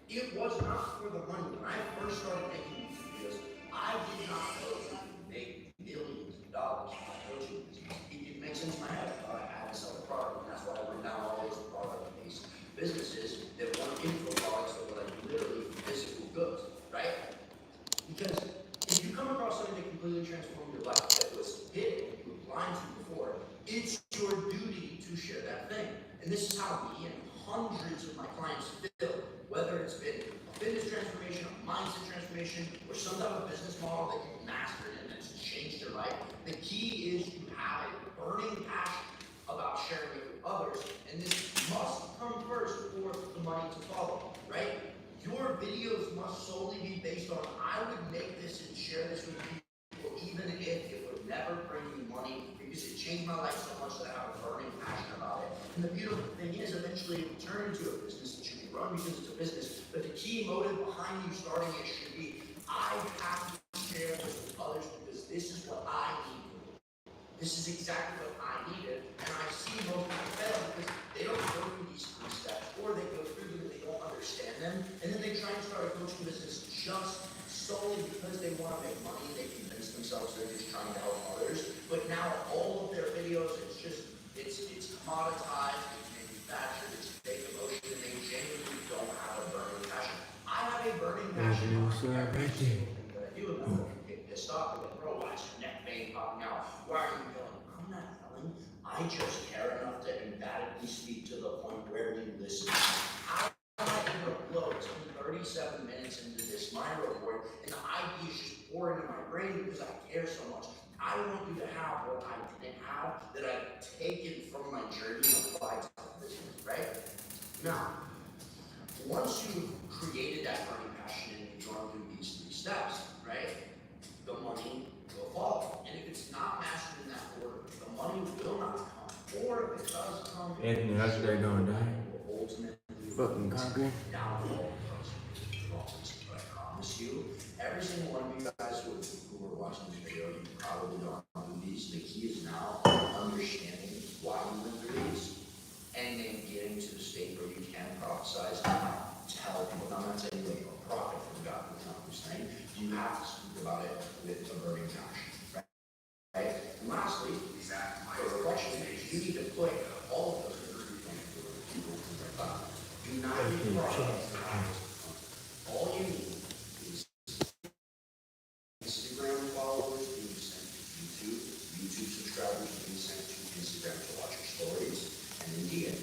It was not for the money. When I first started making these videos, I did not know that you could make millions of dollars from my coaching business. It makes sense in my head. I thought I had to sell a product, and that's why I went down all those product-based businesses that weren't info products that were like literally physical goods, right? Because if you come across something that completely transformed your life that was hidden, you were blind to before, it's your duty to share that thing. And this is how me and hundreds of my clients feel, whether it's been a fitness transformation, a mindset transformation, or some type of business model that you've mastered and that's changed your life. The key is you have a burning passion about sharing it with others, and this must come first for the money to follow, right? Your videos must solely be based on, I would make this and share this with people, even if it would never bring me money, because it changed my life so much that I have a burning passion about it. And the beautiful thing is, eventually it will turn into a business that you can run because it's a business. But the key motive behind you starting it should be, I have to share this with others because this is what I need. This is exactly what I needed, and I see most people fail because they don't go through these 3 steps, or they go through them and they don't understand them, and then they try and start a coaching business just solely because they want to make money. They convince themselves they're just trying to help others, but now all of their videos, it's commoditized, it's manufactured, it's fake emotion, and they genuinely don't have a burning passion. I have a burning passion on every single thing that I do, and that's if you get pissed off, you're like, bro, why is your neck vein popping out? Why are you yelling? I'm not yelling. I just care enough to emphatically speak to the point where you listen. How am I going to upload? It's been 37 minutes into this mind report, and the ideas just pour into my brain because I care so much. I want you to have what I didn't have that I've taken from my journey and applied to the business, right? Now, once you've created that burning passion and you've gone through these 3 steps, right, the money will follow. And if it's not mastered in that order, the money will not come. Or if it does come, Anthony, how's your day going, Dad? will ultimately Fucking concrete. downfall because of all this. But I promise you, every single one of you guys who are watching this video, you probably don't do these. The key is now understanding why you went through these, and then getting to the state where you can prophesize and tell people. I'm not saying you're a prophet from God, that's not what I'm saying. You have to speak about it with a burning passion, right? And lastly, for reflection, you need to put all of those people in their thought. Do not be all you need is Instagram followers being sent to YouTube subscribers being sent to Instagram to watch your stories, and then DM,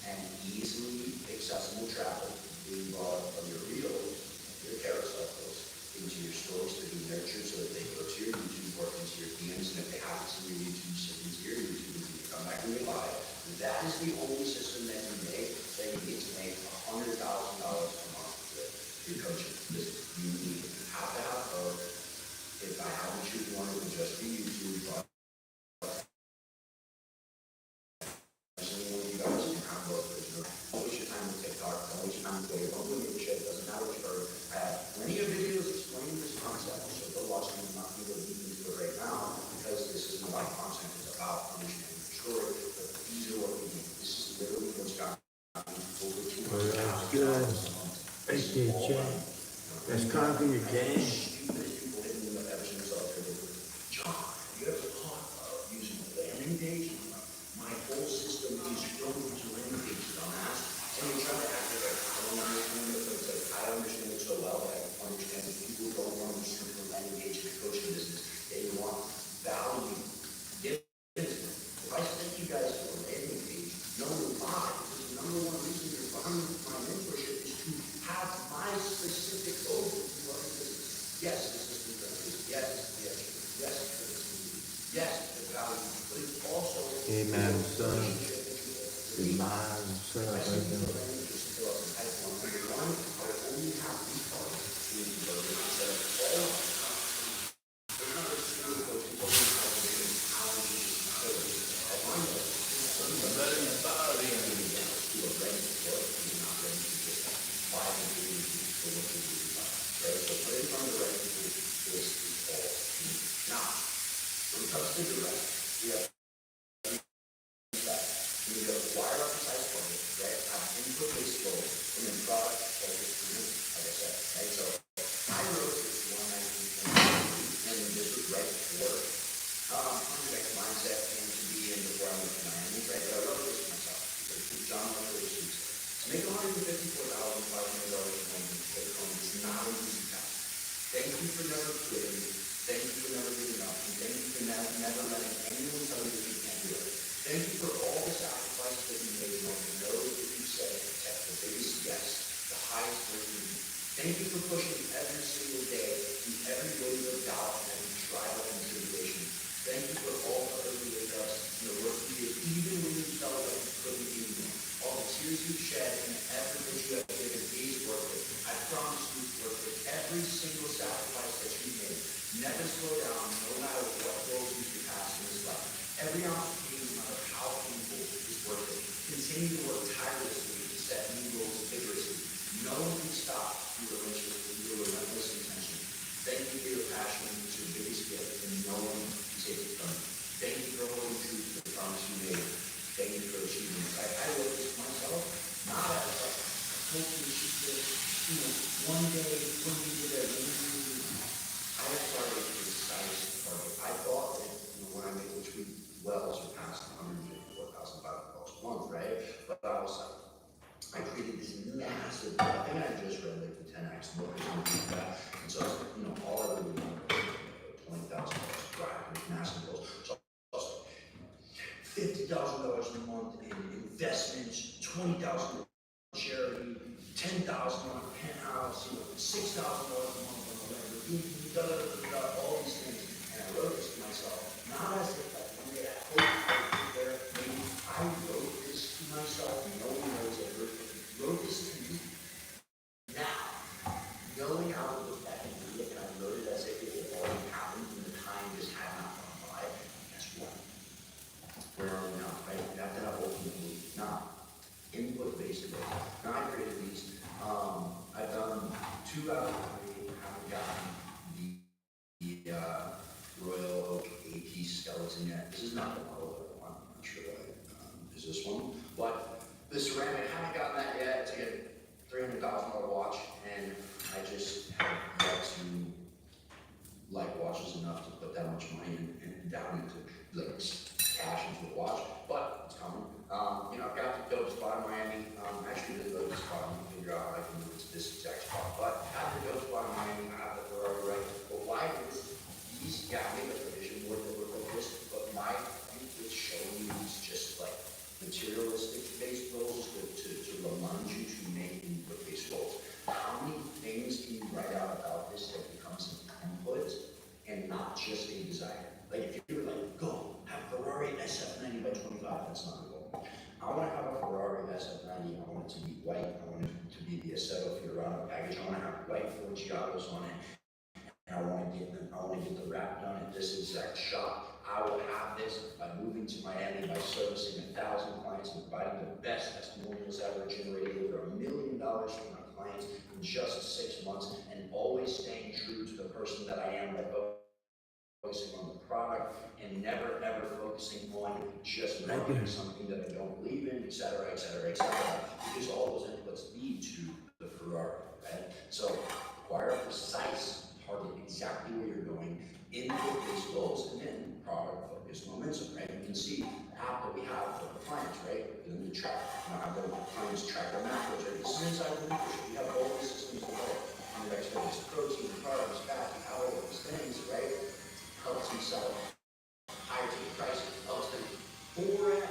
and easily accessible traffic being brought from your reels, your carousel posts, into your stories to be nurtured so that they go to your YouTube or into your DMs, and if they haven't seen your YouTube, send into your YouTube, and you come back and you buy it. That is the only system that you make that you get to make $100,000 a month with your coaching business. You need it. You have to have both. If I haven't choose one, it would just be YouTube, but you guys can have both. Don't waste your time with TikTok, don't waste your time with Twitter, don't give a shit, doesn't matter what you've heard. I have plenty of videos explaining this concept, so go watch them. I'm not going to go deep into it right now because this isn't about content, it's about understanding the story. But these are what we need. This is literally what's got over 200,000 Good. Thank you, Chad. That's conquering your game. Landing page, my whole system is filled with landing pages, dumbass. And you try to activate. I don't understand it, but it's like, I understand it so well that I understand that people don't want to listen to a landing page in the coaching business. They want value. If I send you guys to a landing page, number 5, because the number 1 reason you're buying my mentorship is to have my specific goals with you running business. Yes, this is the business. Yes, it's the extra. Yes, it's the business. Yes, the value. But it's also Amen, son. Amen, son. Wire up precise target, right? Have input-based goals, and then product focused said, right? So I wrote this one night and this was right before Project Mindset came to be and before I moved to Miami, right? But I wrote this myself because John Michael Suits. To make $154,500 from home and take home is not an easy task. Thank you for never quitting. Thank you for never giving up. And thank you for never letting anyone tell you that you can't do it. Thank you for all the sacrifices that you made on the nose that you said to protect the biggest yes, the highest version. Thank you for pushing every single day through every wave of doubt and every trial and tribulation. Thank you for all the early wake-ups and the work you did, even when you felt like you couldn't do more. All the tears you shed and the effort that you have given is worth it. I promise you it's worth it. Every single sacrifice that you made. Never slow down, no matter what roles you pass in this life. Every ounce of pain, no matter how painful, is worth it. Continue to work tirelessly to set new goals vigorously. No one can stop your relentless intention. Thank you for your passion, it's your biggest gift, and no one can take it from you. Thank you for holding true to the promise you made. Thank you for achieving this. I wrote this myself, not as like, hopefully she could, one day when we did it, I started a precise target. I thought that, when I made, which we well surpassed $154,500 a month, right? But I was like, I created this massive, I think I just read like the 10x book or something like that. And so, all I really wanted was $20,000 drive with massive goals. So I was like, $50,000 a month in investments, $20,000 charity, $10,000 on a penthouse, $6,000 a month on a Lamborghini, all these things. And I wrote this to myself, not as if like one day I hope I would be there. Maybe I wrote this to myself, no one knows I wrote this to me. Now, knowing how to look back and read it, and I wrote it as if it had already happened and the time just had not gone by, guess what? Where are we now, right? We have to have ultimately not input-based approach. Now I created these. I've done 2 out of 3. Haven't gotten the Royal Oak AT skeleton yet. This is not the model that I want. I'm not sure why. Is this one? But the ceramic, haven't gotten that yet. It's a $300,000 watch, and I just have yet to like watches enough to put that much money down into like cash into the watch. But it's coming. I've got the dope spot in Miami. Actually, the dope spot, I'm gonna figure out how I can move it to this exact spot. But I have the dope spot in Miami. I have the Ferrari, right? But why is these? Yeah, I made a vision board that look like this. But my thing is showing you these just like materialistic based goals to remind you to make input-based goals. How many things can you write out about this that becomes an input and not just a desire? Like if you were like, go have a Ferrari SF90 by 25, that's not a goal. I want to have a Ferrari SF90. I want it to be white. I want it to be the Assetto Fiorano package. I want to have white Ford Giados on it. And I want to get the wrap done at this exact shop. I will have this by moving to Miami, by servicing 1,000 clients and providing the best testimonials ever, generating over $1 million from my clients in just 6 months, and always staying true to the person that I am, by focusing on the product and never ever focusing on just marketing something that I don't believe in, et cetera, et cetera, et cetera. Because all those inputs lead to the Ferrari, right? So acquire a precise target, exactly where you're going, input-based goals, and then product-focused momentum, right? You can see the app that we have for the clients, right? And then the track, have the clients track their macros, right? This is inside the nutrition. We have all these systems developed. On the expertise, protein, carbs, fat, all of these things, right? Helps them sell higher ticket prices, helps them 4x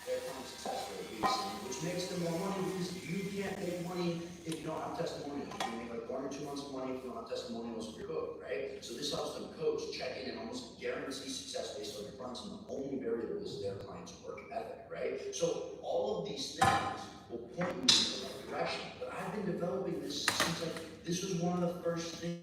their client success rate, which makes them more money because you can't make money if you don't have testimonials. You can make like 1 or 2 months of money if you don't have testimonials for your code, right? So this helps them coach, check in, and almost guarantee success based on your clients, and the only variable is their client's work ethic, right? So all of these things will point you in the right direction. But I've been developing this since this was one of the first things